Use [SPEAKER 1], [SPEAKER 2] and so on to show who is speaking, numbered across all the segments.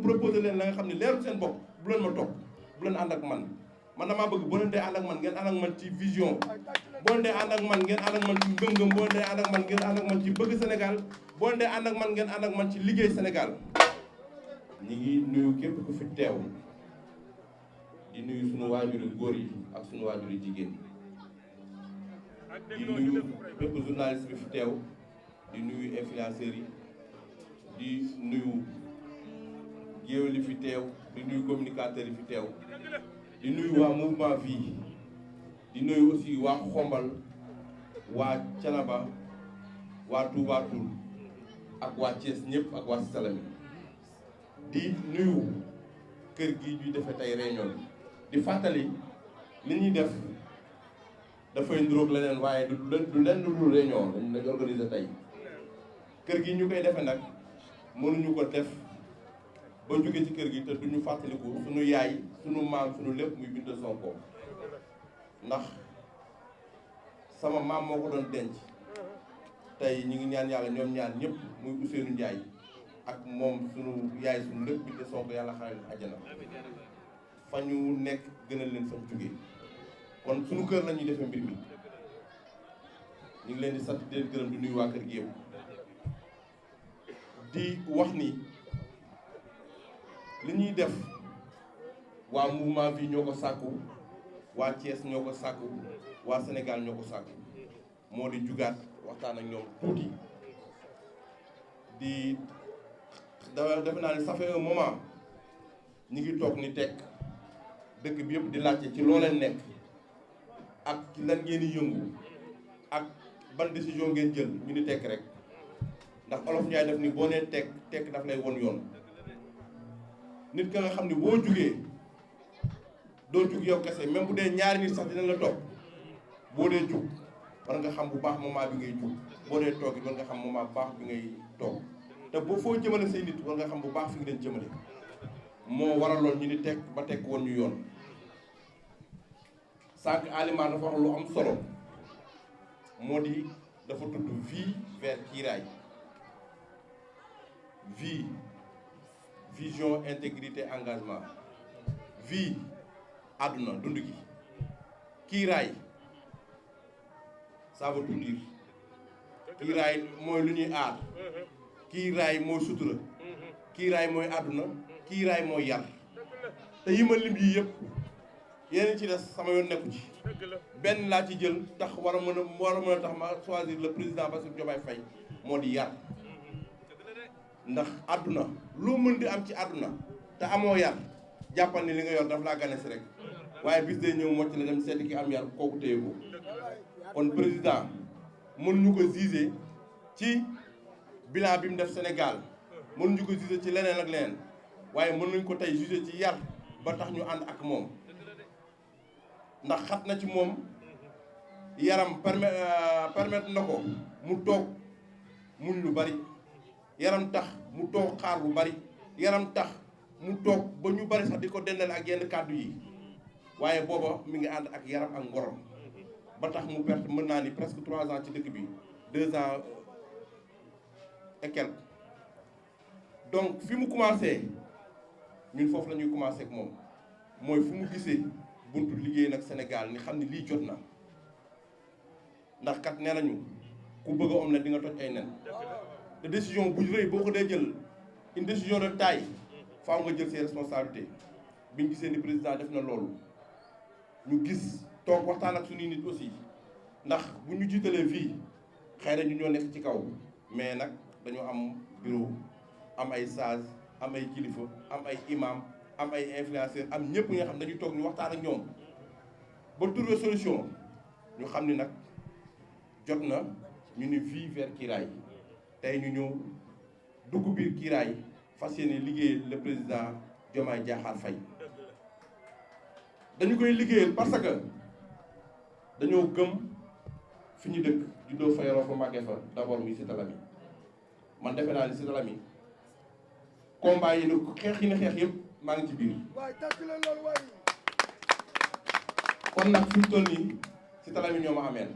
[SPEAKER 1] proposé leen la nga xam ne leeru seen bopp bu leen ma topp bu leen ànd ak man damaa bëgg boo leen dee ànd ak man ngeen ànd ak man ci vision boo leen dee ànd ak man ngeen ànd ak man ci ngëm-ngëm boo leen dee ànd ak man ngeen ànd ak man ci bëgg Sénégal boo leen dee ànd ak man ngeen ànd ak man ci liggéey Sénégal. ñi ngi nuyu képp ku fi teew di nuyu sunu waajuri góor yi ak sunu waajuri jigéen di nuyu bépp journaliste bi fi teew di nuyu influenceurs yi di nuyu géwél yi fi teew di nuyu communicateurs yi fi teew di nuyu waa mouvement Vie di nuyu aussi waa Xombal waa Thiénaba waa Touba Toul ak waa Thiès ñëpp ak waa Salami di nuyu kër gi ñuy defee tey réunion di fàttali li ñuy def dafay nduróog leneen waaye du lenn lu réunion lañ organiser tey kër gi ñu koy defee nag mënuñu ko def ba jóge ci kër gi te duñu fàttaliku suñu yaay suñu maam suñu lépp muy Binta Sonko ndax sama maam moo ko doon denc tey ñu ngi ñaan yàlla ñoom ñaar ñëpp muy Ousseynou Ndiaye ak moom suñu yaay suñu lépp Binta Sonko yàlla xaaral àjjana fa ñu nekk gënal leen fañ jógee kon suñu kër la ñuy defee mbir mi ñu ngi leen di sant di leen gërëm di nuyu waa kër gi yëpp di wax ni li ñuy def waa mouvement bi ñoo ko sàkku waa Thiès ñoo ko sàkku waa Sénégal ñoo ko sàkku moo di jugaat waxtaan ak ñoom tuuti di defe naa ne ça fait un moment ñi ngi toog ni tekk dëkk bi yëpp di laajte ci loo leen nekk ak ci lan ngeen di yëngu ak ban décision ngeen jël ñu ni tekk rek ndax olof Njaay def ni boo nee tekk daf lay won yoon nit ka nga xam ne boo jugee doo jug yow kese même bu dee ñaari nit sax dina la topp boo dee jug war nga xam bu baax moment bi ngay jug boo dee toog it war nga xam moment bu baax bi ngay toog te boo foo jëmale say nit war nga xam bu baax fi nga leen jëmale moo waraloon ñu ni tekk ba tekk woon ñu yoon sànq aliment dafa wax lu am solo moo di dafa tudd vie vers kiiraay vie vision intégrité engagement vie àdduna dund gi kiiraay ça veut tout dire kiiraay mooy lu ñuy aar kiiraay mooy sutura kiiraay mooy àdduna kiiraay mooy yar te yi ma lim yi yëpp yeneen ci des sama yoon nekku ci benn laa ci jël tax war a mën a tax ma choisir le président Bassirou Diomaye Faye moo di yar ndax àdduna loo mën di am ci àdduna te amoo yar jàppal ni li nga yor daf laa gane si rek waaye bis day ñëw mocc la dem seeti ki am yar kooku téye ko kon président mën ñu ko juger ci bilan bi mu def Sénégal mën ñu ko juger ci leneen ak leneen waaye mën nañu ko tey juger ci yar ba tax ñu ànd ak moom ndax xat na ci moom yaram permettre na ko mu toog muñ lu bari yaram tax mu toog xaar lu bari yaram tax mu toog ba ñu bari sax di ko dendale ak yenn kàddu yi waaye booba mi ngi ànd ak yaram ak ngorom ba tax mu perte mën naa ni presque 3 ans ci dëkk bi 2 ans et quelques donc fi mu commencé ñun foofu la ñuy commencé ak moom mooy fu mu gisee buntu liggéey nag Sénégal ni xam ne lii jot na ndax kat nee nañu ku bëgg a am na di nga toj ay nen te décision bu rëy boo ko dee jël une décision de taille faaw nga jël ses responsabilités biñ gisee ni président def na loolu ñu gis toog waxtaan ak suñuy nit aussi ndax bu ñu jiitalee fii xëy na ñu ñoo nekk ci kaw mais nag dañoo am bureau am ay sage am ay kilifa am ay imam am ay influenceurs am ñëpp nga xam dañuy toog ñu waxtaan ak ñoom ba trouver solution ñu xam ni nag jot na ñu ni vie vers kiiraay tey ñu ñëw dugg biir kiiraay fas yéene liggéeyal le président Diomaye Diakhar Faye dañu koy liggéeyal parce que dañoo gëm fi ñu dëkk juddoo fa yaroo fa màggee fa d'abord muy Cité Lamy man defe naa ni Cité Lamy combat yi ne xeex yi ne xeex yëpp maa ngi ci biir kon nag fi mu toll nii Cité Lamy ñoo ma ameel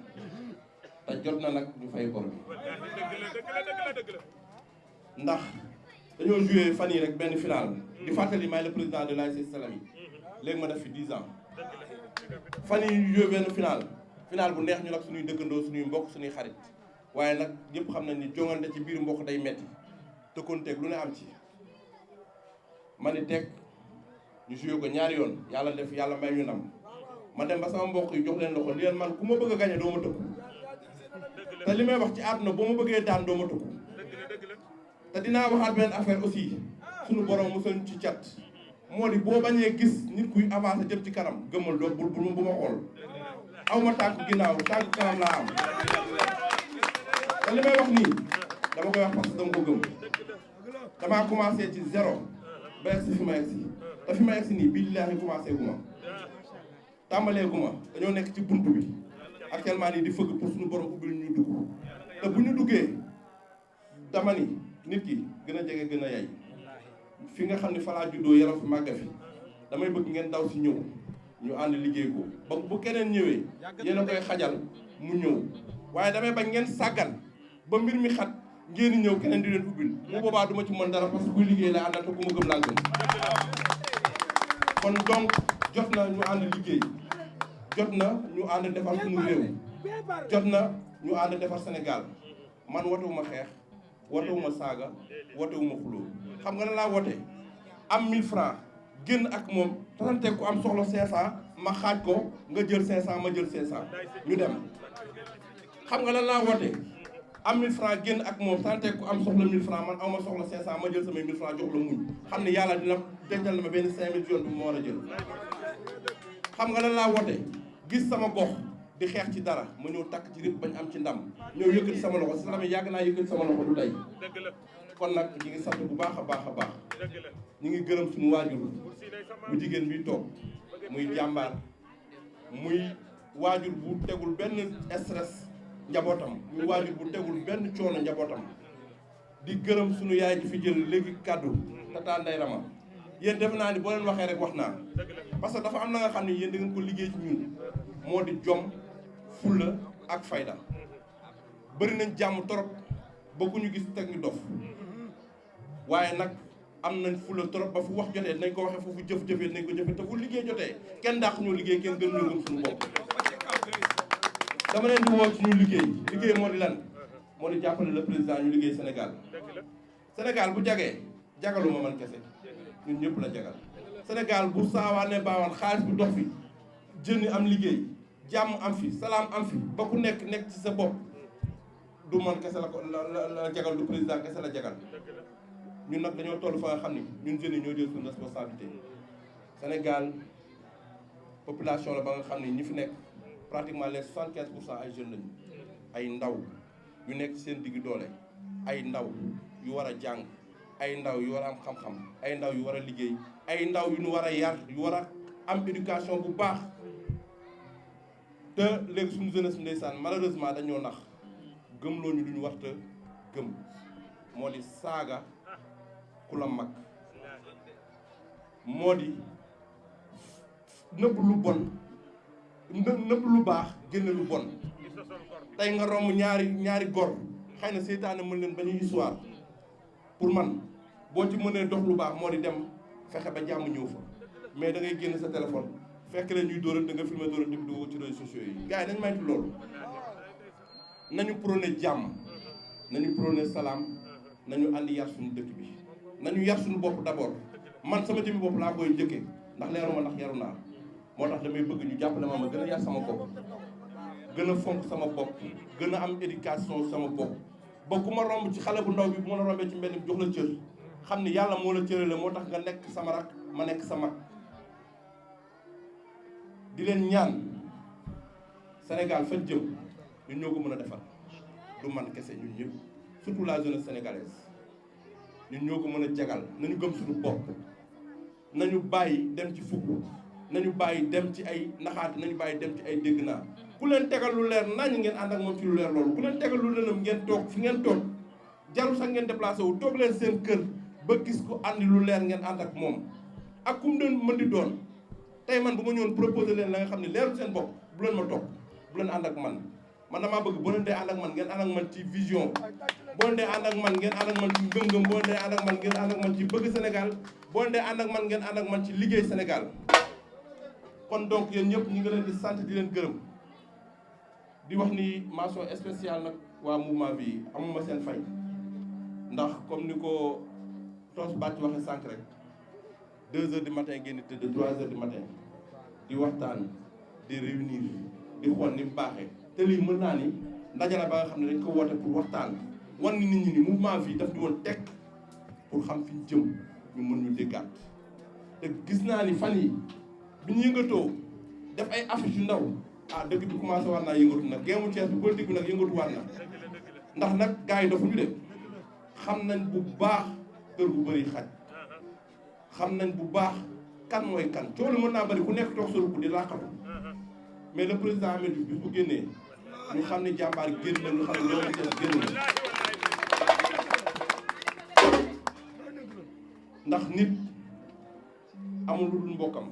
[SPEAKER 1] te jot na nag ñu fay bor bi ndax dañoo joué fan yi rek benn final di fàttali may le président de l'ASC Salami léegi ma def fi 10 ans fan yi ñu joué benn final bu neex ñu nag suñuy dëkkandoo suñuy mbokk suñuy xarit waaye nag ñëpp xam nañ ni jongante ci biir mbokk day metti te kon teg lu ne am ci ma ni teg ñu joué ko ñaari yoon yàlla def yàlla may ñu ndam ma dem ba sama mbokk yi jox leen loxo li leen man ku ma bëgg a gañe doo ma tëkku te li may wax ci àdduna boo ma bëggee daan doo ma tëkku te dinaa waxaat benn affaire aussi suñu borom mosoon ci cat moo di boo bañee gis nit kuy avancé jëm ci kanam gëmmal doo bu ma xool aw ma tànk ginnaaw tànk kanam laa am te li may wax nii dama koy wax parce que dama ko gëm damaa commencé ci zéro ba egsi fi ma egsi te fi ma egsi nii billaahi commencé gu ma tàmbalee gu ma dañoo nekk ci bunt bi actuellement nii di fëgg pour suñu borom ubbil ñu dugg te bu ñu duggee dama ni nit ki gën a jege gën a yay fi nga xam ne falaa juddoo yaram fi màgga fi damay bëgg ngeen daw si ñëw ñu ànd liggéey ko ba bu keneen ñëwee yéen a koy xajal mu ñëw waaye damay bañ ngeen sàggan ba mbir mi xat ngeen ñëw keneen di leen ubbil mu boobaa duma ci mën dara parce que kuy liggéey la àndal te ku ma gëm laa gëm kon donc jot na ñu ànd liggéey jot na ñu ànd defar suñu réew jot na ñu ànd defar Sénégal man watewuma xeex watewuma saaga watewuma xuloo xam nga ne laa wote am 1000 francs génn ak moom tasante ku am soxla 500 ma xaaj ko nga jël 500 ma jël 500 ñu dem xam nga lan laa wote am 1000 francs génn ak moom tasante ku am soxla 1000 francs man aw ma soxla 500 ma jël samay 1000 francs jox la muñ xam ne yàlla dina dencal na ma benn 5000 yoon bu ma war a jël xam nga lan laa wote gis sama gox di xeex ci dara ma ñëw takk ci rib bañ am ci ndam ñëw yëkkati sama loxo si Salami yàgg naa yëkkati sama loxo du tey kon nag ñi ngi sant bu baax a baax a baax ñi ngi gërëm suñu waajur bu jigéen bi toog muy jàmbaar muy waajur bu tegul benn stress njabootam muy waajur bu tegul benn coono njabootam di gërëm suñu yaay ji fi jël léegi kàddu Tata Ndeye Rama yéen def naa ni boo leen waxee rek wax naa parce que dafa am na nga xam ne yéen da ngeen ko liggéey ci ñun moo di jom fulla ak fayda bëri nañ jàmm torop ba ku ñu gis teg ñu dof waaye nag am nañ fulla torop ba fu wax jotee nañ ko waxee foofu jëf-jëfee nañ ko jëfee te fu liggéey jotee kenn dàq ñoo liggéey kenn gën ñoo gëm suñu bopp dama leen di woo ci ñu liggéey moo di lan moo di jàppale le président ñu liggéey Sénégal bu jagee jagaluma man kese ñun ñëpp la jagal Sénégal bu saawaane baawaan xaalis bu dox fi jën am liggéey jàmm am fi salaam am fi ba ku nekk ci sa bopp du man kese la ko la jagal du président kese la jagal ñun nag dañoo toll fa nga xam ni ñun jeunes yi ñoo jël suñu responsabilité Sénégal population la ba nga xam ni ñi fi nekk pratiquement les 75% ay jeunes lañu ay ndaw yu nekk seen digg doole ay ndaw yu war a jàng ay ndaw yu war a am xam-xam ay ndaw yu war a liggéey ay ndaw yu ñu war a yar yu war a am éducation bu baax te léegi suñu jeunesse bi ndeysaan malheureusement dañoo nax gëmloo ñu lu ñu warta gëm moo di saaga ku la mag moo di nëbb lu bon nëbb lu baax génne lu bon tey nga romb ñaari gor xëy na seytaane mën leen ba ñuy histoire pour man boo ci mënee dox lu baax moo di dem fexe ba jàmm ñëw fa mais da ngay génn sa téléphone fekk leen ñuy dóorante nga filmé dóorante bi dugg ci réseaux sociaux yi gars yi nañu maytu loolu nañu prôné jàmm nañu prôné salaam nañu andi yar suñu dëkk bi nañu yar suñu bopp d'abord man sama jëmmi bopp laa koy njëkkee ndax leeruma ndax yaru naa moo tax damay bëgg ñu jàppale ma gën a yar sama bopp gën a fonk sama bopp gën a am éducation sama bopp ba ku ma romb ci xale bu ndaw bi bu ma la rombee ci mbedd mi jox la cër xam ni yàlla moo la cërale moo tax nga nekk sama rak ma nekk sa mag di leen ñaan Sénégal fan jëm ñun ñoo ko mën a defar du man kese ñun ñëpp surtout la jeunesse sénégalaise ñun ñoo ko mën a jagal nañu gëm suñu bopp nañu bàyyi dem ci fukk nañu bàyyi dem ci ay naxaate nañu bàyyi dem ci ay dégg naa ku leen tegal lu leer nañ ngeen ànd ak moom ci lu leer loolu ku leen tegal lu lëndëm ngeen toog fi ngeen toog jarul sax ngeen déplacé wu toog leen seen kër ba gis ko andi lu leer ngeen ànd ak moom ak kum doon mën di doon tey man bu ma ñëwoon proposé leen la nga xam ne leerul seen bopp bu leen ma toog bu leen ànd ak man damaa bëgg bu leen dee ànd ak man ngeen ànd ak man ci vision boo dee ànd ak man ngeen ànd ak man ci ngëm-ngëm boo dee ànd ak man ngeen ànd ak man ci bëgg Sénégal boo dee ànd ak man ngeen ànd ak man ci liggéey Sénégal kon donc yéen ñëpp ñu ngi leen di sant di leen gërëm di wax ni mention spéciale nag waa mouvement bi amuma seen fay ndax comme ni ko Tos Bàcc waxee sànq rek 2 heures du matin ngeen di tëdd 3 heures du matin di waxtaan di réunir di xool ni mu baaxee te lii mën naa ni ndaje la ba nga xam ne dañ ko woote pour waxtaan wan ni nit ñi ni mouvement bi daf ñu woon tekk pour xam fi ñu jëm ñu mën ñu déggaat te gis naa ni fan yi bi ñu yëngatoo def ay affiche yu ndaw dëkk bi commencé war naa yëngatu nag géemu Thiès bi politique bi nag yëngatu war na ndax nag gars yi dafa ñu de xam nañ bu baax kër bu bëri xaj xam nañ bu baax kan mooy kan coow lu mën naa bëri ku nekk toog sa ruq di làqatu mais le président Ameth Diouf bis bu génnee ñu xam ne jàmbaar génn na ñu xam ne ñoo ngi génn na ndax nit amul lu dul mbokkam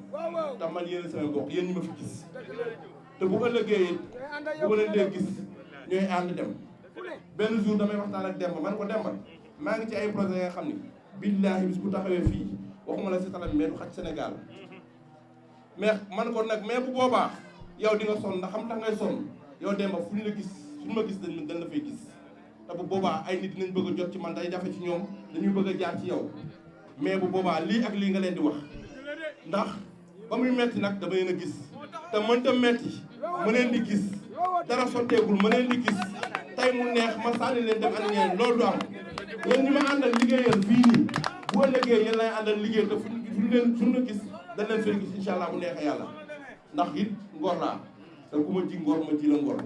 [SPEAKER 1] te man yéen sama mbokk yéen ñi ma fi gis te bu ëllëgee bu ma leen dee gis ñooy ànd dem benn jour damay waxtaan ak Demba man ko Demba maa ngi ci ay projet nga xam ni billaahi bis bu taxawee fii waxuma la si talam mais du xaj Sénégal mais man ko nag mais bu boobaa yow di nga sonn ndax xam tax ngay sonn yow Demba fu ñu la gis suñu ma gis dañ la fay gis te bu boobaa ay nit dinañ bëgg a jot ci man day jafe ci ñoom dañuy bëgg a jaar ci yow mais bu boobaa lii ak lii nga leen di wax ndax ba muy metti nag dama leen a gis te mënta metti ma leen di gis dara sotteegul ma leen di gis tey mu neex ma sànni leen dem ak ñeneen loolu du am yéen ñi ma àndal liggéeyal fii nii bu ëllëgee yéen lay àndal liggéey te suñu la gis dañ leen fay gis incha allah bu neexee yàlla ndax it ngor laa te ku ma ji ngor ma ji la ngor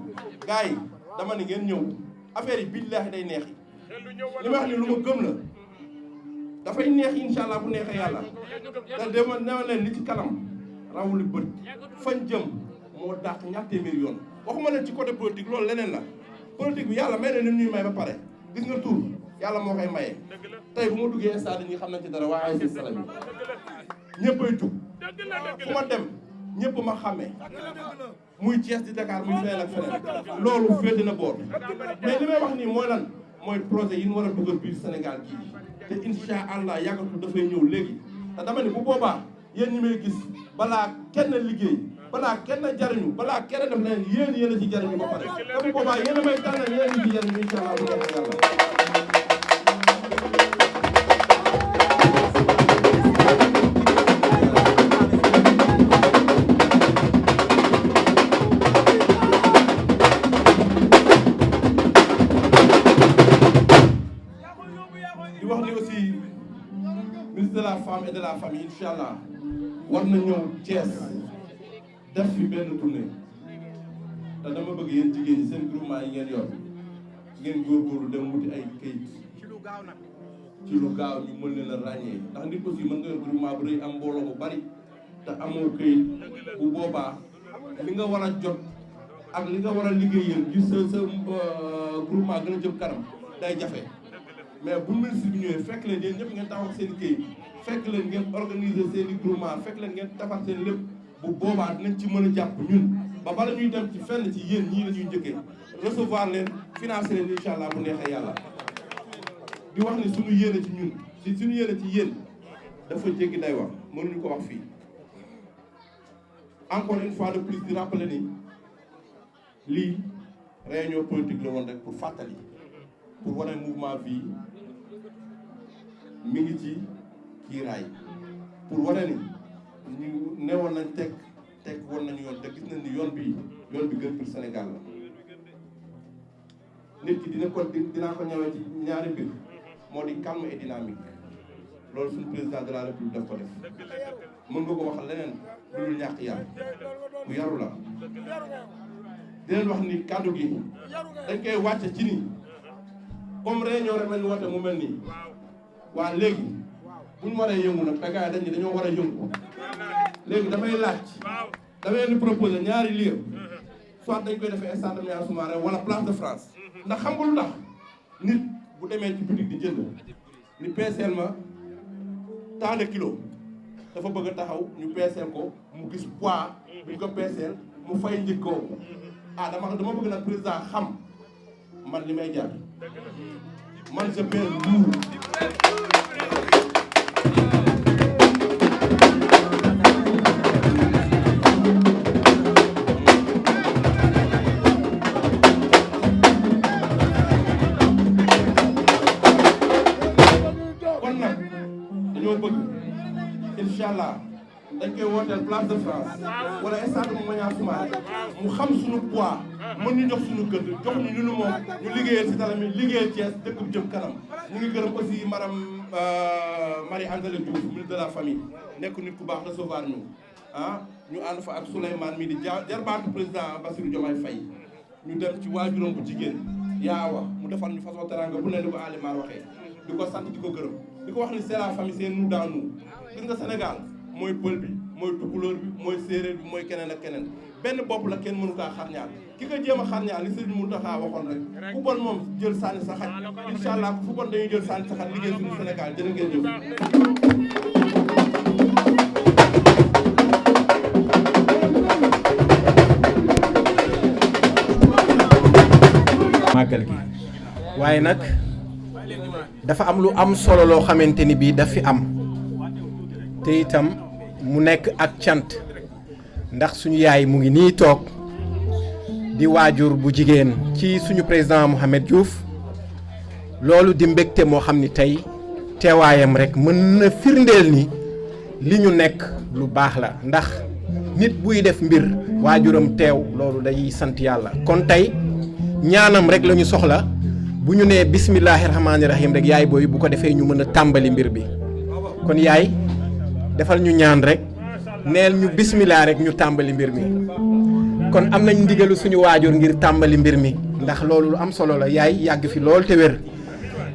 [SPEAKER 1] gars yi dama ne ngeen ñëw affaire yi billaahi day neex li ma wax ni lu ma gëm la dafay neex incha allah bu neexee yàlla te dama newa leen li ci kanam rawuli bët fañ jëm moo dàq ñaar téeméer yoon waxuma leen ci côté politique loolu leneen la politique bi yàlla may na nit ñuy may ba pare gis nga tur yàlla moo koy maye tey bu ma duggee stade ñi xam nañ ci dara waaye si sala bi ñëppay jug fu ma dem ñëpp ma xàmmee muy Thiès di Dakar muy feneen ak feneen loolu féete na boor mais li may wax nii mooy lan mooy projet yi ñu war a dugal biir Sénégal gii te incha allah yàggatul dafay ñëw léegi te dama ne bu boobaa yéen ñi may gis balaa kenn liggéey balaa kenn jariñu balaa kenn def leen yéen a ci jariñu ba pare te bu boobaa yéen a may tànnal yéen a ci jariñu incha allah bu neexee yàlla. di wax ni aussi ministre de la femme et de la famille incha allah war na ñëw Thiès def fi benn tournée te dama bëgg yéen jigéen ñi seen groupement yi ngeen yor ngeen góorgóorlu dem wuti ay kayit ci lu gaaw ñu mën leen a ràññee ndax nit aussi mën nga yor groupement bu rëy am mbooloo bu bari te amoo kayit bu boobaa li nga war a jot ak li nga war a liggéeyal gis sa groupement gën a jëm kanam day jafe mais bu ministre bi ñëwee fekk leen yéen ñëpp ngeen taxaw seen i kayit fekk leen ngeen organiser seen i groupement fekk leen ngeen defar seen lépp bu boobaa dinañ ci mën a jàpp ñun ba bala ñuy dem ci fenn ci yéen ñii la ñuy njëkkee recevoir leen financer leen incha allah bu neexee yàlla di wax ni suñu yéene ci ñun si suñu yéene ci yéen dafa jéggi day wax mënuñu ko wax fii encore une fois de plus di rappeler ni lii réunion politique la woon rek pour fàttali pour wane mouvement bi mi ngi ci kiiraay pour wane ni ñu newoon nañ teg woon nañu yoon te gis nañ ni yoon bi gën pour Sénégal la nit ki dinaa ko ñëwee ci ñaari mbir moo di calme et dynamique loolu suñu président de la république daf ko def mën nga ko waxal leneen lu dul ñàkk yar ku yaru la di leen wax ni kàddu gi dañ koy wàcce ci ni comme réunion rek lañu woote mu mel nii waa léegi bu ñu waree yëngu nag dagaay dañ ni dañoo war a yëngu léegi damay laaj damay leen di proposer ñaari lieu soit dañ koy defee stade Maniang Soumaré wala place de France ndax xam nga lu tax nit bu demee ci boutique di jënd ni peeseel ma tant de kilos dafa bëgg a taxaw ñu peeseel ko mu gis poids bi ñu ko peeseel mu fay njëkkoo dama bëgg nag président xam man li may jar man je pèse lourd. kon nag dañoo bëgg incha allah dañ koy wooteel place de France wala stade Maniang Soumaré mu xam suñu poids mën ñu jox suñu gëdd jox ñu lu moom ñu liggéeyal si tala mi liggéeyal Thiès dëkk bu jëm kanam. ñu ngi gërëm aussi madame Marie-Angèle Diouf ministre de la famille nekk nit ku baax recevoir ñu ñu ànd fa ak Souleymane mii di jarbaatu président Bassirou Diomaye Faye ñu dem ci waajuram bu jigéen Yaawa mu defal ñu façon teranga bu ne ni ko Alimar waxee di ko sant di ko gërëm di ko wax ni c'est la famille c'est nous dans nous. gis nga Sénégal mooy pël bi mooy tukulóor bi mooy séeréer bi mooy keneen ak keneen benn bopp la kenn mënu kaa xarñaar ki ko jéem a xarñaar li Serigne Mountakha waxoon rek ku bon moom jël sànni sa xaj incha allah fu bon dañuy jël sànni sa xaj liggéey suñu Sénégal jërë ngeen jëf.
[SPEAKER 2] màggal gi waaye nag dafa am lu am solo loo xamante ni bii daf fi am te itam mu nekk ak cant ndax suñu yaay mu ngi nii toog di waajur bu jigéen ci suñu président Mouhamed Diouf loolu di mbégte moo xam ni tey teewaayam rek mën na firndeel ni li ñu nekk lu baax la ndax nit buy def mbir waajuram teew loolu day sant yàlla kon tey ñaanam rek la ñu soxla bu ñu nee bismillahi rahmaani rahim rek yaay booy bu ko defee ñu mën a tàmbali mbir bi kon yaay defal ñu ñaan rek neel ñu bismillah rek ñu tàmbali mbir mi kon am nañ ndigalu suñu waajur ngir tàmbali mbir mi ndax loolu lu am solo la yaay yàgg fi lool te wér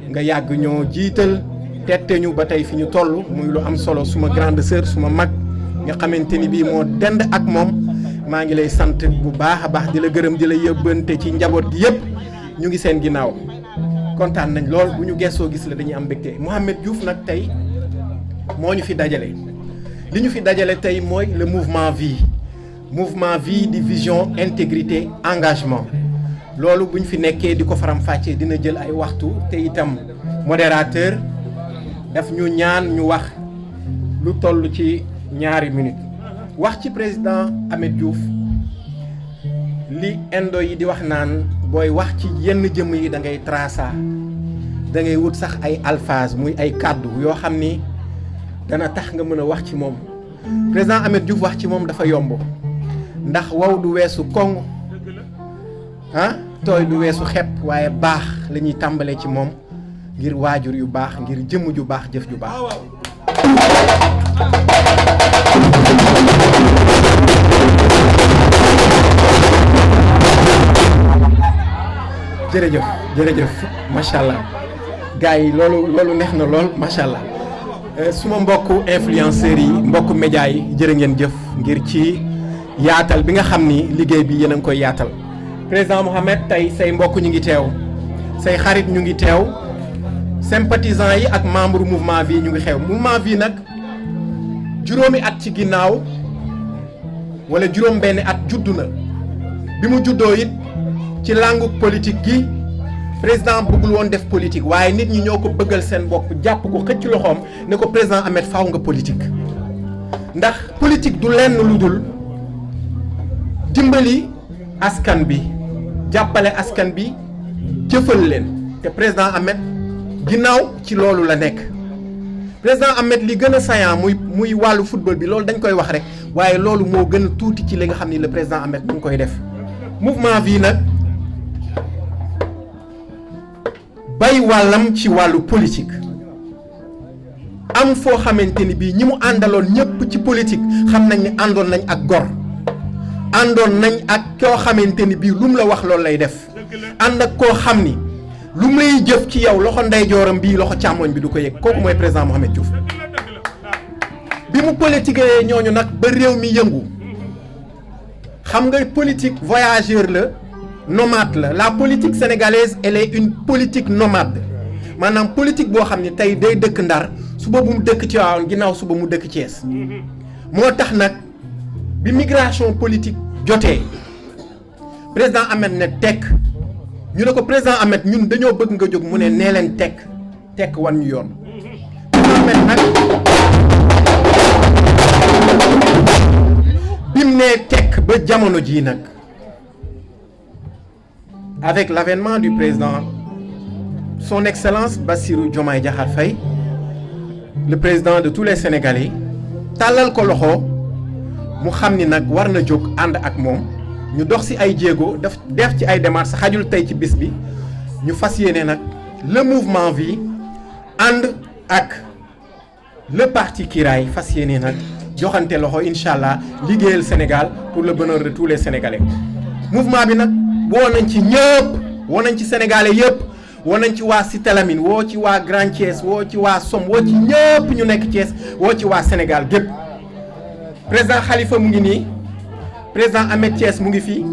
[SPEAKER 2] nga yàgg ñoo jiital tette ñu ba tey fi ñu toll muy lu am solo suma grande sœur suma mag nga xamante ni bii moo dend ak moom maa ngi lay sant bu baax a baax di la gërëm di la yëbbante ci njaboot gi yëpp ñu ngi seen ginnaaw kontaan nañ lool bu ñu gëstoo gis la dañuy am mbégte Mouhamed Diouf nag tey moo ñu fi dajale li ñu fi dajale tey mooy le mouvement vie di vision intégrité engagement loolu bu ñu fi nekkee di ko faram-fàccee dina jël ay waxtu te itam modérateur daf ñu ñaan ñu wax lu toll ci ñaari minutes wax ci président Ameth Diouf li indo yi di wax naan booy wax ci yenn jëmm yi da ngay traça da ngay wut sax ay alphase muy ay kàddu yoo xam ni dana tax nga mën a wax ci moom président Ameth Diouf wax ci moom dafa yomb ndax waw du weesu koŋ tooy du weesu xepp waaye baax la ñuy tàmbalee ci moom ngir waajur yu baax ngir jëmm ju baax jëf ju baax jërëjëf macha allah gars yi loolu neex na lool macha allah suma mbokku influenceurs yi mbokku média yi jërë ngeen jëf ngir ci yaatal bi nga xam ni liggéey bi yéen a ngi koy yaatal président Mouhamed tey say mbokk ñu ngi teew say xarit ñu ngi teew sympathisants yi ak membre mouvement vie ñu ngi xew mouvement vie nag juróomi at ci ginnaaw wala juróom benn at juddu na bi mu juddoo it ci langue politique gi président bëggul woon def politique waaye nit ñi ñoo ko bëggal seen bopp jàpp ko xëcc loxoom ne ko président Ameth faaw nga politique ndax politique du lenn lu dul dimbali askan bi jàppale askan bi jëfal leen te président Ameth ginnaaw ci loolu la nekk président Ameth li gën a saillant muy wàllu football bi loolu dañ koy wax rek waaye loolu moo gën a tuuti ci li nga xam ni le président Ameth mu ngi koy def mouvement vie nag bay wàllam ci wàllu politique am foo xamante ni bii ñi mu àndaloon ñëpp ci politique xam nañ ni àndoon nañ ak gor àndoon nañ ak koo xamante ni bii lu mu la wax loolu lay def ànd ak koo xam ni lu mu lay jëf ci yow loxo ndeyjooram bii loxo càmmoñ bi du ko yëg kooku mooy président Mouhamed Diouf bi mu politique ñooñu nag ba réew mi yëngu xam nga politique voyageur la nomade la politique sénégalaise elle est une politique nomade maanaam politique boo xam ne tey day dëkk Ndar suba bu mu dëkk Tivaouane ginnaaw suba mu dëkk Thiès moo tax nag bi migration politique jotee président Ameth ne tekk ñu ne ko président Ahmed ñun dañoo bëgg nga jóg mu ne nee leen tekk wan ñu yoon président Ahmed nag bim nee tekk ba jamono jii nag avec l'avènement du président son excellence Bassirou Diomaye Diakhar Faye le président de tous les Sénégalais tàllal ko loxo mu xam ni nag war na jóg ànd ak moom ñu dox ci ay jéego def ci ay démarches xajul tey ci bis bi ñu fas yéene nag le mouvement Vie ànd ak le parti Kiraay fas yéene nag joxante loxo incha allah liggéeyal Sénégal pour le bonheur de tous les Sénégalais mouvement bi nag woo nañ ci ñëpp woo nañ ci Sénégalais yëpp woo nañ ci waa Cité Lamine woo ci waa Grand Thiès woo ci waa Somme woo ci ñëpp ñu nekk Thiès woo ci waa Sénégal gépp président Khalifa mu ngi nii président Ahmed Thiès mu ngi fii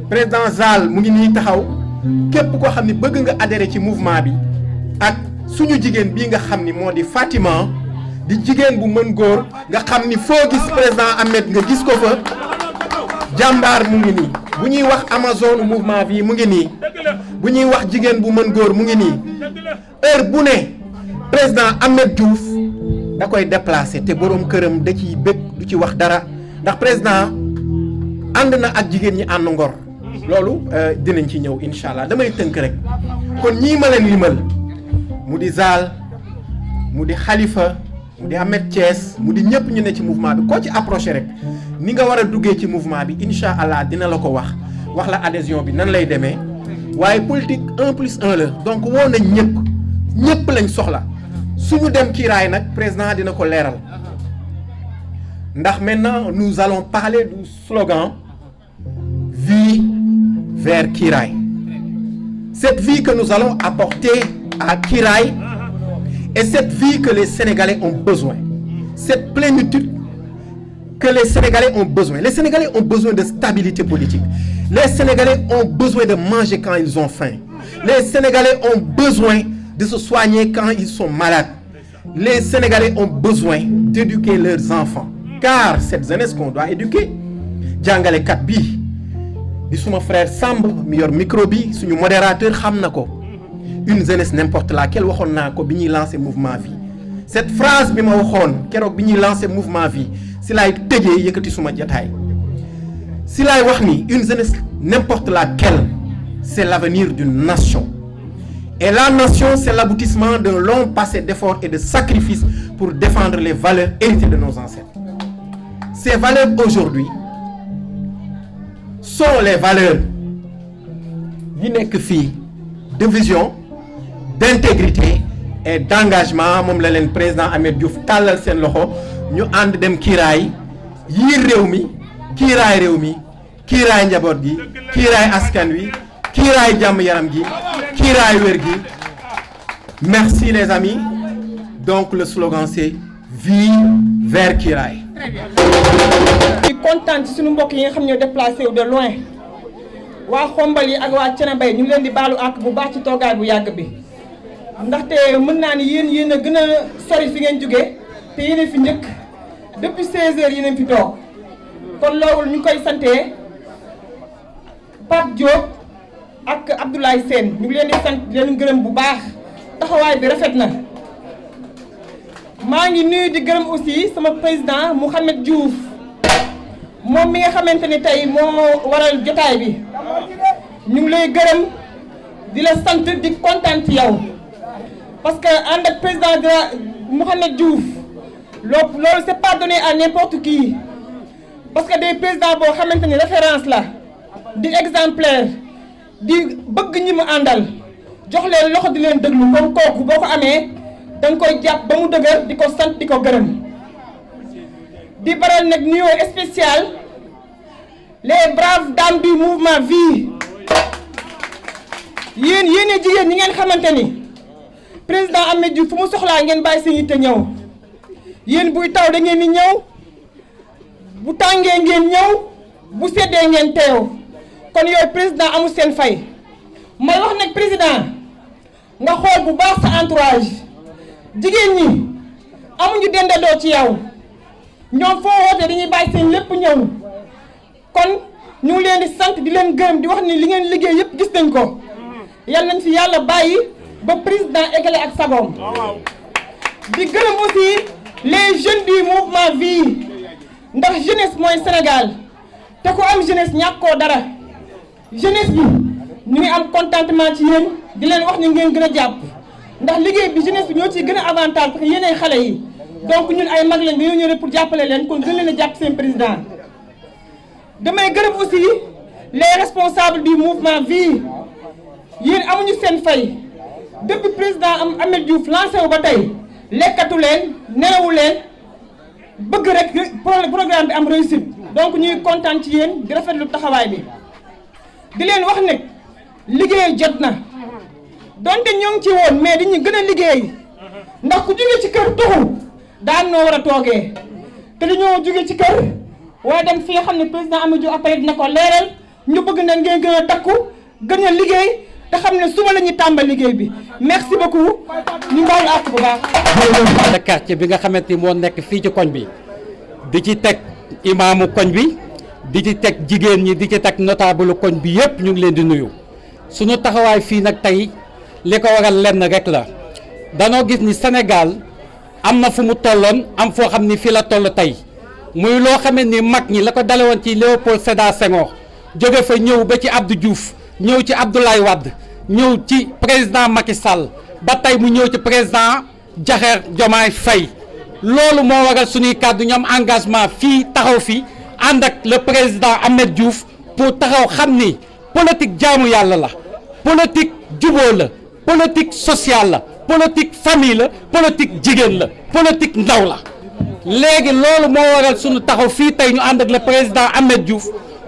[SPEAKER 2] président Zal mu ngi nii taxaw képp koo xam ni bëgg nga adhérer ci mouvement bi ak suñu jigéen bii nga xam ni moo di Fatima di jigéen bu mën góor nga xam ni foo gis président Ahmed nga gis ko fa jàmbaar mu ngi nii bu ñuy wax Amazon mouvement Vie mu ngi nii bu ñuy wax jigéen bu mën góor mu ngi nii heure bu ne président Ahmed Diouf da koy déplacé te boroom këram da ciy bëgg du ci wax dara ndax président ànd na ak jigéen ñi ànd ngor loolu dinañ ci ñëw incha allah damay tënk rek kon ñii ma leen limal mu di Zal mu di Khalifa mu di Ahmed Thiès mu di ñëpp ñu ne ci mouvement bi koo ci approché rek ni nga war a duggee ci mouvement bi incha allah dina la ko wax la adhésion bi nan lay demee waaye politique 1+1 la donc woo nañ ñëpp lañ soxla suñu dem Kiraay nag président dina ko leeral ndax maintenant nous allons parler du slogan Vie vers Kiraay. Cette vie que nous allons apporter à Kiraay est cette vie que les Sénégalais ont besoin. Cette plénitude que les Sénégalais ont besoin. Les Sénégalais ont besoin de stabilité politique. Les Sénégalais ont besoin de manger quand ils ont faim. Les Sénégalais ont besoin de se soigner quand ils sont malades. Les Sénégalais ont besoin d'éduquer leurs enfants. Car cette jeunesse qu'on doit éduquer, jàngalekat bi di suma frère Samb mi yor micro bi suñu modérateur xam na ko une jeunesse n'importe laquelle waxoon naa ko bi ñuy lancer mouvement Vie cette phrase bi ma waxoon keroog bi ñuy lancer mouvement Vie si laay tëjee yëkkati suma jataay si laay wax ni une jeunesse n'importe laquelle c'est l'avenir d'une nation et la nation c'est l'aboutissement d'un long passé d'efforts et de sacrifices pour défendre les valeurs héritées de nos ancêtres. Ces valeurs aujourd'hui sont les valeurs yi nekk fii de vision, d'intégrité et d'engagement moom la leen président Ahmed Diouf tàllal seen loxo ñu ànd dem Kiraay yiir réew mi Kiraay njaboot gi Kiraay askan wi Kiraay jàmm yaram gi Kiraay wér gi. Merci les amis. Donc le slogan c'est Vie vers Kiraay.
[SPEAKER 3] di kontaan ci suñu mbokk yi nga xam ñoo déplacé wu de loin waa Xombal yi ak waa Thiénaba ñu ngi leen di baalu ak bu baax ci toogaay bu yàgg bi ndaxte mën naa ni yéen a gën a sori fi ngeen jógee te yéen fi njëkk depuis 16 heures yéen fi toog kon loolu ñu koy santee Pape Diop ak Abdoulaye Sène ñu ngi leen di sant di leen gërëm bu baax taxawaay bi rafet na. maa ngi nuyu di gërëm aussi sama président Mouhamed Diouf moom mi nga xamante ni tey moo waral jotaay bi ñu ngi lay gërëm di la sant di kontaan ci yow parce que ànd ak président de Mouhamed Diouf loolu c'est pas donné à n'importe qui parce que des présidents boo xamante ni référence la di exemplaire di bëgg ñi mu àndal jox leen loxo di leen déglu comme kooku boo ko amee danga koy jàpp ba mu dëgër di ko sant di ko gërëm di baral nag nuyoo spécial les braves dames du mouvement Vie yéen jigéen ñi ngeen xamante ni président Ahmed Diouf fu mu soxlaa ngeen bàyyi seen yitte ñëw yéen buy taw da ngeen di ñëw bu tàngee ngeen ñëw bu seddee ngeen teew kon yooyu président amul seen fay may wax nag président nga xool bu baax sa entourage jigéen ñi amuñu dendandoo ci yow ñoom foo wootee dañuy bàyyi seen lépp ñëw kon ñu ngi leen di sant di leen gërëm di wax ni li ngeen liggéey yëpp gis nañ ko yal nañ fi yàlla bàyyi ba président égalé ak sagoom di gërëm aussi les jeunes du mouvement Vie ndax jeunesse mooy Sénégal te ku am jeunesse ñàkkoo dara jeunesse bi ñu ngi am contentement ci yéen di leen wax ni ngeen gën a jàpp ndax liggéey bi jeunesse bi ñoo ciy gën a avantage parce que yéenay xale yi donc ñun ay mag lañ dañoo ñëw rek pour jàppale leen kon gën leen a jàpp seen président. damay gërëm aussi les responsables du mouvement Vie yéen amuñu seen fay depuis président Ahmed Diouf lancé wu ba tey lekkatu leen nelawu leen bëgg rek programme bi am réussite donc ñuy kontaan ci yéen di rafetlu taxawaay bi di leen wax ne liggéey jot na donte ñoo ngi ci woon mais dañuy gën a liggéey ndax ku jóge ci kër tuxu daan noo war a toogee te dañoo jóge ci kër waaye dem fi nga xam ne président Ahmed Diouf après dina ko leeral ñu bëgg na ngeen gën a takku gën a liggéey te xam ne suba la ñuy tàmbal liggéey bi merci beaucoup ñu baalu àq bu baax.
[SPEAKER 4] de quartier bi nga xamante ni moo nekk fii ci koñ bi di ci teg imaamu koñ bi di ci teg jigéen ñi di ci teg notable koñ bi yëpp ñu ngi leen di nuyu suñu taxawaay fii nag tey li ko waral lenn rek la danoo gis ni Sénégal am na fu mu tolloon am foo xam ni fii la toll tey muy loo xamante ni mag ñi la ko dale woon ci Léopold Sédar Senghor jóge fa ñëw ba ci Abdou Diouf ñëw ci Abdoulaye Wade ñëw ci président Macky Sall ba tey mu ñëw ci président Diakhar Diomaye Faye loolu moo waral suñuy kàddu ñu am engagement fii taxaw fi ànd ak le président Ahmed Diouf pour taxaw xam ni politique jaamu yàlla la politique jubóo la politique sociale la politique famille la politique jigéen la politique ndaw la léegi loolu moo waral suñu taxaw fii tey ñu ànd ak le président Ahmed Diouf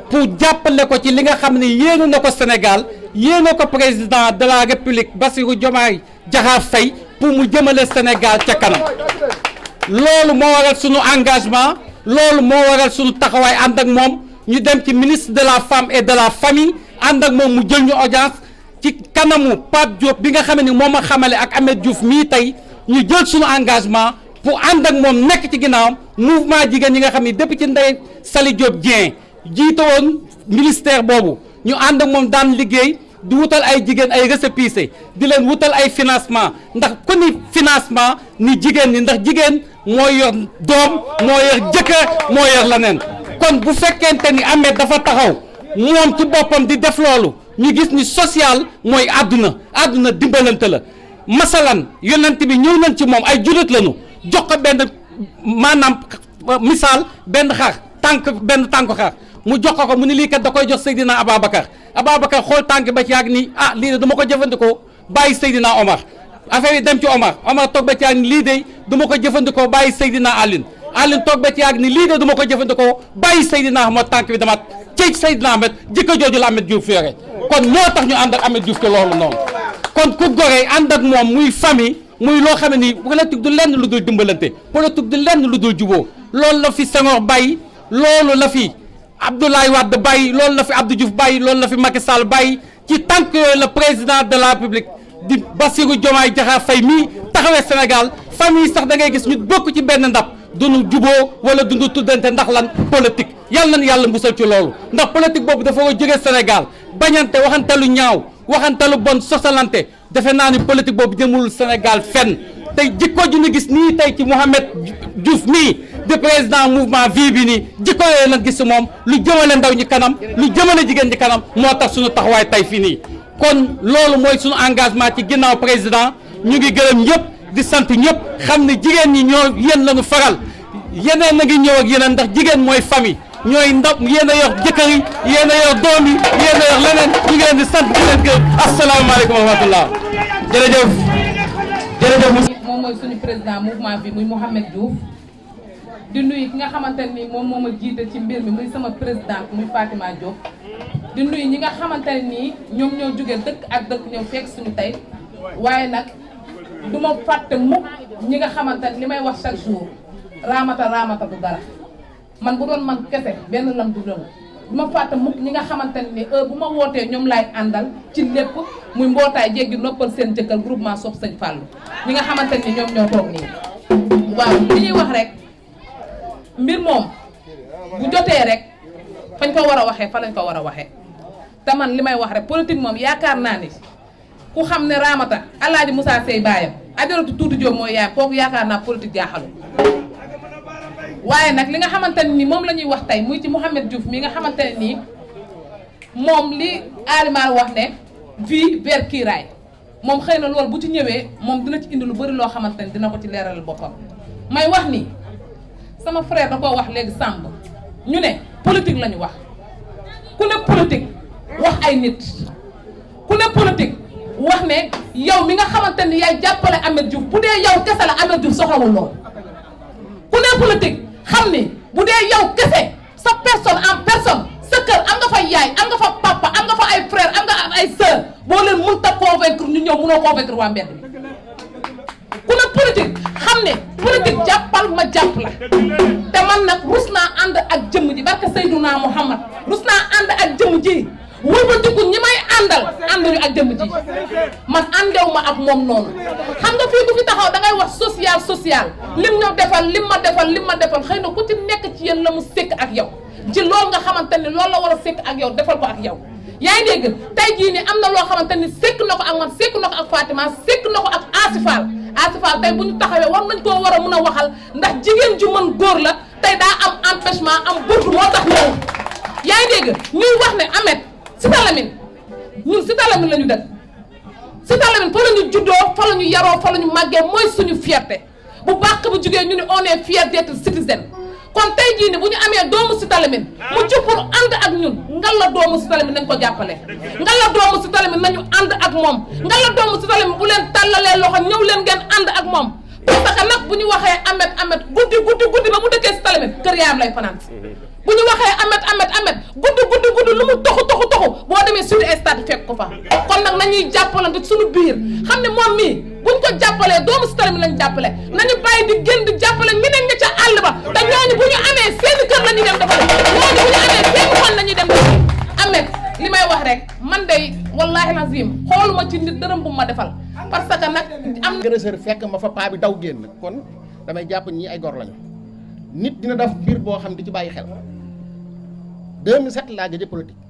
[SPEAKER 4] pour jàppale ko ci li nga xam ne yéene na ko Sénégal yéene ko président de la République Bassirou Diomaye Diakhar Faye pour mu jëmale Sénégal ca kanam loolu moo waral sunu engagement loolu moo waral sunu taxawaay ànd ak moom ñu dem ci ministre de la femme et de la famille ànd ak moom mu jël ñu audience ci kanamu Pape Diop bi nga xam ne moom a xamale ak Ahmed Diouf mii tey ñu jël sunu engagement pour ànd ak moom nekk ci ginnaawam mouvement jigéen ñi nga xam ne depuis ci Ndeye Saly Diop Dieng jiite woon ministère boobu ñu ànd ak moom daan liggéey di wutal ay jigéen ay récépissé di leen wutal ay financement ndax ku ni financement ni jigéen ñi ndax jigéen mooy yor doom moo yor jëkkër moo yor leneen kon bu fekkente ni Ahmed dafa taxaw moom ci boppam di def loolu ñu gis ni social mooy àdduna dimbalante la masalan yonent bi ñëw nañ ci moom ay jullit lañu jox ko benn maanaam misaal benn benn tànk xar mu jox ko mu ni lii kat da koy jox Seydina Ababacar xool tànk ba ci yàgg ni ah lii de du ma ko jëfandikoo bàyyi Seydina Omar affaire yi dem ci Omar toog ba ci yàgg ni lii de du ma ko jëfandikoo bàyyi Seydina Aline toog ba ci yàgg ni lii de du ma ko jëfandikoo bàyyi Seydina Ahmed tànk bi damaat ci Seydina Ahmed jikko jooju la Ahmed Diouf yore kon moo tax ñu ànd ak Ahmed Diouf ke loolu noonu kon ku goree ànd ak moom muy famille muy loo xam ne nii politique du lenn lu dul dimbalante politique du lenn lu dul juboo loolu la fi Senghor bàyyi loolu la fi Abdoulaye Wade bàyyi loolu la fi Abdou Diouf bàyyi loolu la fi Macky Sall bàyyi ci tànk yooyu la président de la République di Bassirou Diomaye Diakhar Faye mii taxawee Sénégal famille sax da ngay gis ñu bokk ci benn ndab duñu juboo wala duñu tuddante ndax lan politique yàlla na yàlla musal ci loolu ndax politique boobu dafa war a jóge Sénégal bañante waxante lu ñaaw waxante lu bon sosalante defe naa ni politique boobu jëmul Sénégal fenn tey jikko ju ñu gis nii tey ci Mouhamed Diouf mii di président mouvement Vie bi nii jikko yooyu la gis moom lu jëmale ndaw ñi kanam lu jëmale jigéen ñi kanam moo tax suñu taxawaay tey fii nii kon loolu mooy suñu engagement ci ginnaaw président ñu ngi gërëm ñëpp di sant ñëpp xam ne jigéen ñi ñoo yéen lañu faral yeneen a ngi ñëw ak yeneen ndax jigéen mooy famille ñooy ndaw yéen a yor jëkkër yi yéen a yor doom yi yéen a yor leneen ñu ngi leen di sant di leen gërëm asalaamaaleykum wa rahmatullah jërëjëf
[SPEAKER 5] moom mooy suñu président mouvement bi muy Mouhamed Diouf di nuyu ki nga xamante ni moom moo ma jiite ci mbir mi muy sama présidente muy Fatima Diop di nuyu ñi nga xamante ni ñoom ñoo jóge dëkk ak dëkk ñëw fekk suñu tey waaye nag du ma fàtte mukk ñi nga xamante ni li may wax chaque jour raamata du dara man bu doon man kese benn lam du lëmu du ma fàtte mukk ñi nga xamante ni heure bu ma wootee ñoom laay àndal ci lépp muy mbootaay jéggi noppal seen jëkkal groupement Sopp Sëñ Fallou ñi nga xamante ni ñoom ñoo toog nii waaw li ñuy wax rek mbir moom bu jotee rek fañ ko war a waxee fa lañ ko war a waxee te man li may wax rek politique moom yaakaar naa ni ku xam ne Ramata Alaaji Moussa Sey baayam Ajaratu Tuuti Jóob mooy yaayam kooku yaakaar naa politique jaaxalu waaye nag li nga xamante ne nii moom la ñuy wax tey muy ci Mouhamed Diouf mi nga xamante ne nii moom li Alimar wax ne vie vers kiiraay moom xëy na loolu bu ci ñëwee moom dina ci indi lu bëri loo xamante ne dina ko ci leeral boppam may wax ni sama frère da koo wax léegi Samb ñu ne politique la ñu wax ku ne politique wax ay nit ku ne politique wax ne yow mi nga xamante ni yaay jàppale Ameth Diouf bu dee yow kese la Ameth Diouf soxlawul lool ku ne politique xam ni bu dee yow kese sa personne en personne sa kër am nga fa yaay am nga fa papa am nga fa ay frère am nga ay sœur boo leen mënut a convaincre ñu ñëw mënoo convaincre waa mbedd bi ku ne politique xam ne politique jàppal ma jàpp la te man nag rus naa ànd ak jëmm ji barke Seydouna Muhammad rus naa ànd ak jëmm ji wëlbatiku ñi may àndal ànduñu ak jëmm ji man àndew ma ak moom noonu xam nga fii ku fi taxaw da ngay wax social lim ñoo defal lim ma defal xëy na ku ci nekk ci yéen la mu sekk ak yow ci loolu nga xamante ni loolu la war a sekk ak yow defal ko ak yow yaa ngi dégg tey jii ni am na loo xamante ni sekk na ko ak man sekk na ko ak Fatima sekk na ko ak Asifal tey bu ñu taxawee war nañ koo war a mën a waxal ndax jigéen ju mën góor la tey daa am empêchement am burtu moo tax ñëw yaa ngi dégg ñuy wax ne Ameth Cité Lamy ñun Cité Lamy la ñu dëkk Cité Lamy fa la ñu juddoo fa la ñu yaroo fa la ñu màggee mooy suñu fierté bu baax bu jugee ñu ne on est fier d'être citoyen kon tey jii ni bu ñu amee doomu Cité Lamy mu ci pour ànd ak ñun ngal la doomu Cité Lamy nañ ko jàppale ngal la doomu Cité Lamy nañu ànd ak moom ngal la doomu Cité Lamy bu leen tàllalee loxo ñëw leen ngeen ànd ak moom parce que nag bu ñu waxee Ameth guddi ba mu dëkkee Cité Lamy kër yaayam lay fanaan bu ñu waxee Ameth guddi lu mu toxu boo demee suñu stade fekk ko fa kon nag nañuy jàppalante suñu biir xam ne moom mii buñ ko jàppalee doomu Cité Lamy lañ jàppale nañu bàyyi di gën di jàppale ñeneen ña ca àll ba te ñooñu bu ñu amee seen kër la ñuy dem defal ñooñu bu ñu amee seen xol la ñuy dem defal Ameth li may wax rek man day wallahi lazim xooluma ci nit dërëm bu ma defal parce que nag am
[SPEAKER 6] agresseur fekk ma fa paa bi daw génn kon damay jàpp ñi ay gor lañu nit dina def biir boo xam di ci bàyyi xel 2007 laa gëj politique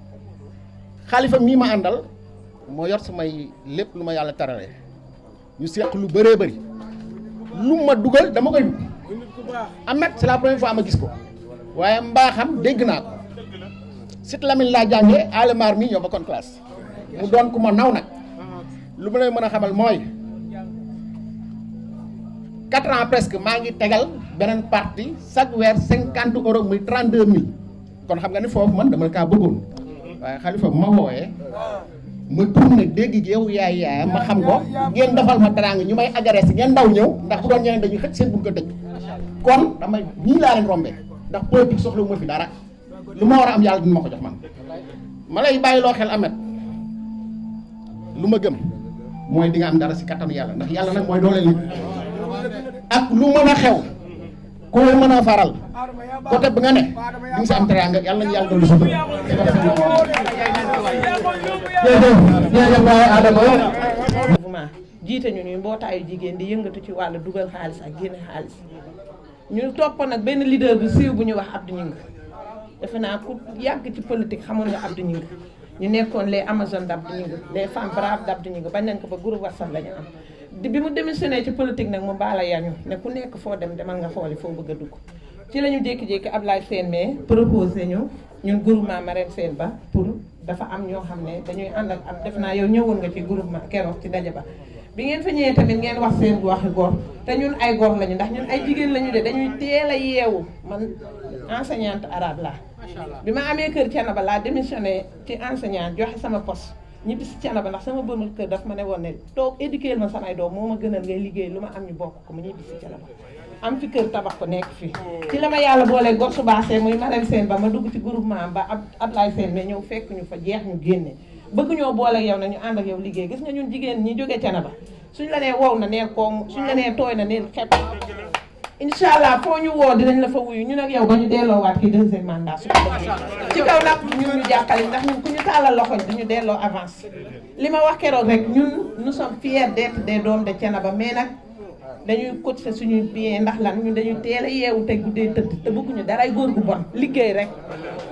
[SPEAKER 6] Xalifa mii ma àndal moo yor samay lépp lu ma yàlla tarale ñu seq lu bëree bëri lu ma dugal dama koy dugg Ameth c'est la première fois ma gis ko waaye mbaaxam dégg naa ko Cité Lamy laa jàngee Alimar mii ñoo bokkoon classe mu doon ku ma naw nag lu ma lay mën a xamal mooy 4 ans presque maa ngi tegal beneen parti chaque weer 50 euros muy 32000 kon xam nga ni foofu man dama kaa bëggoon waaye Xalifa bu ma wooyee ma tourné dégg gi yow yaay ma xam ko ngeen defal ma teraanga ñu may agressé ngeen ndaw ñëw ndax bu doon ñeneen dañuy xëcc seen buntu dëkk kon damay ñii laa leen rombee ndax politique soxlawu ma fi dara lu ma war a am yàlla dina ma ko jox man ma lay bàyyi loo xel Ameth lu ma gëm mooy di nga am dara si kattanu yàlla ndax yàlla nag mooy dooleel nit ak lu mën a xew koo mën a faral côté bi nga ne di nga si am teraanga yàlla nañu yàlla dolli sutura.
[SPEAKER 3] mouvement jiite ñu ñuy mbootaayu jigéen di yëngatu ci wàllu dugal xaalis ak génne xaalis ñu toppoon nag benn leader bu siiw bu ñuy wax Abdou Gningue defe naa ku yàgg ci politique xamoon nga Abdou Gningue ñu nekkoon les Amazones d'Abdou Gningue les femmes braves d'Abdou Gningue bañ nañ ko ba groupe WhatsApp la ñu am bi mu démissionné ci politique nag mu baala yañu ne ku nekk foo dem demal nga xooli foo bëgg a dugg ci la ñu jékki-jékki Ablaye Sène mais proposé ñun groupement Marème Sène Ba pour dafa am ñoo xam ne dañuy ànd ak ab def naa yow ñëwoon nga ci groupement keroog ci daje ba bi ngeen fa ñëwee tamit ngeen wax seen waxi góor te ñun ay góor lañu ndax ñun ay jigéen lañu de dañuy teel a yeewu man enseignante arabe laa bi ma amee kër Thiénaba laa démissionné ci enseignante joxe sama poste ñibbi si Thiénaba ndax sama bënul kër daf ma ne woon ne toog éduquer ma samay doom moo ma gënal ngay liggéey lu ma am ñu bokk ko mu ñibbi si Thiénaba am fi kër tabax ko nekk fii ci la ma yàlla boolee gor su baaxee muy Marème Sène Ba ma dugg ci groupement ba Ablaye Sène mais ñëw fekk ñu fa jeex ñu génne bëgg ñoo boole ak yow na ñu ànd ak yow liggéey gis nga ñun jigéen ñi jógee Thiénaba suñ la nee wow na neel koom suñ la nee tooy na neel xepp incha allah foo ñu woo dinañ la fa wuyu ñun ak yow ba ñu delloowaat kii deuxième mandat su ci kaw nag ñun ñu jàppale ndax ñun ku ñu tàllal loxoñ dañu delloo avance li ma wax keroog rek ñun nous sommes fiers d'être des doom de Thiénaba mais nag dañuy cotiser suñuy bien ndax lan ñun dañuy teel a yeewu te guddee tëdd te bëgguñu daray góor gu bon liggéey rek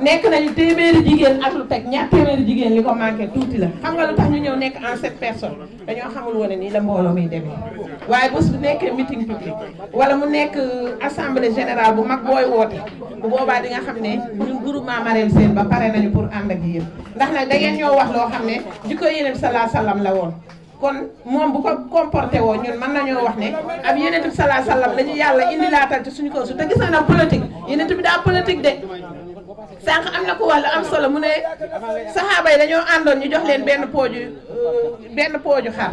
[SPEAKER 3] nekk nañu téeméeri jigéen ak lu teg ñaar téeméeri jigéen li ko manqué tuuti la xam nga lu tax ñu ñëw nekk en 7 personnes dañoo xamul woon ne nii la mbooloo muy demee waaye bés bu nekkee meeting public wala mu nekk assemblée générale bu mag booy woote bu boobaa di nga xam ne ñun groupement Marème Sène ba pare nañu pour ànd ak yéen ndax nag da ngeen ñoo wax loo xam ne jikko Yonent bi salaa sallam la woon kon moom bu ko comporté woo ñun mën nañoo wax ne ab Yonent bi salaa sallam la ñu yàlla indi laatal ci suñu kaw su te gis na politique Yonent bi daa politique de sànq am na ko wax la am solo mu ne saxaaba yi dañoo àndoon ñu jox leen benn pooju xar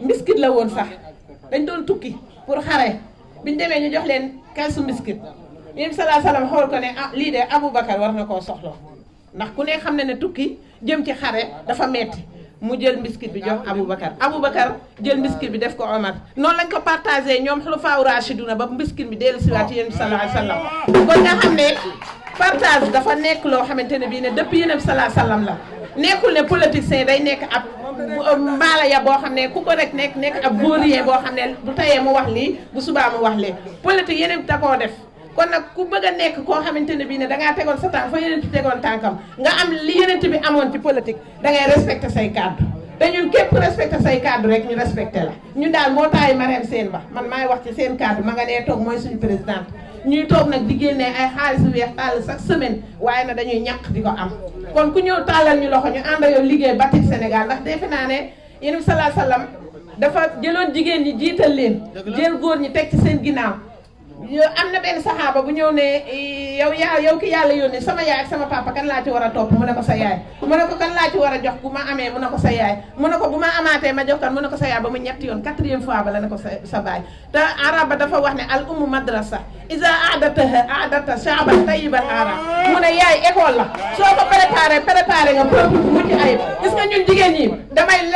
[SPEAKER 3] mbiskit la woon sax dañ doon tukki pour xare biñu demee ñu jox leen kalsu mbiskit Yonent bi salaa sallam xool ko ne ah lii de Aboubacar war na koo soxla ndax ku ne xam ne ne tukki jëm ci xare dafa metti mu jël mbiskit bi jox Aboubacar jël mbiskit bi def ko Omar noonu lañ ko partagé ñoom xulafaa raashiduna ba mbiskit bi dellu siwaat ci Yonent bi sallallahu alayhi wasallam kon nga xam ne partage dafa nekk loo xamante ne bii ne depuis Yonent bi sallallahu alayhi wasallam la nekkul ne politicien day nekk ab mbaala ya boo xam ne ku ko rek nekk ab vaurien boo xam ne bu tayee mu wax lii bu subaa mu wax lee politique Yonent bi da koo def kon nag ku bëgg a nekk koo xamante ne bii ne dangaa tegoon sa tànk fa Yonent bi tegoon tànkam nga am li Yonent bi amoon ci politique da ngay respecté say kàddu te ñun képp respecté say kàddu rek ñu respecté la ñun daal moo taayu Marème Sène ba man maay wax ci seen kàddu ma nga nee toog mooy suñu présidente ñuy toog nag di génne ay xaalis yu weex tàll chaque semaine waaye nag dañuy ñàkk di ko am kon ku ñëw tàllal ñu loxo ñu ànd yow liggéey Batik Sénégal ndax defe naa ne Yonent bi salaa sallam dafa jëloon jigéen ñi jiital leen jël góor ñi teg ci seen ginnaaw am na benn saxaaba bu ñëw ne yow ki yàlla yónni sama yaay ak sama papa kan laa ci war a topp mu ne ko sa yaay mu ne ko kan laa ci war a jox bu ma amee mu ne ko sa yaay mu ne ko bu ma amaatee ma jox kan mu ne ko sa yaay ba mu ñetti yoon 4e fois ba la ne ko sa baay te araba dafa wax ne al ummu madrasa isa aadata shaaban tayyiban arab mu ne yaay école la soo ko préparé nga peuple bu mucc ayib gis nga ñun jigéen ñi damay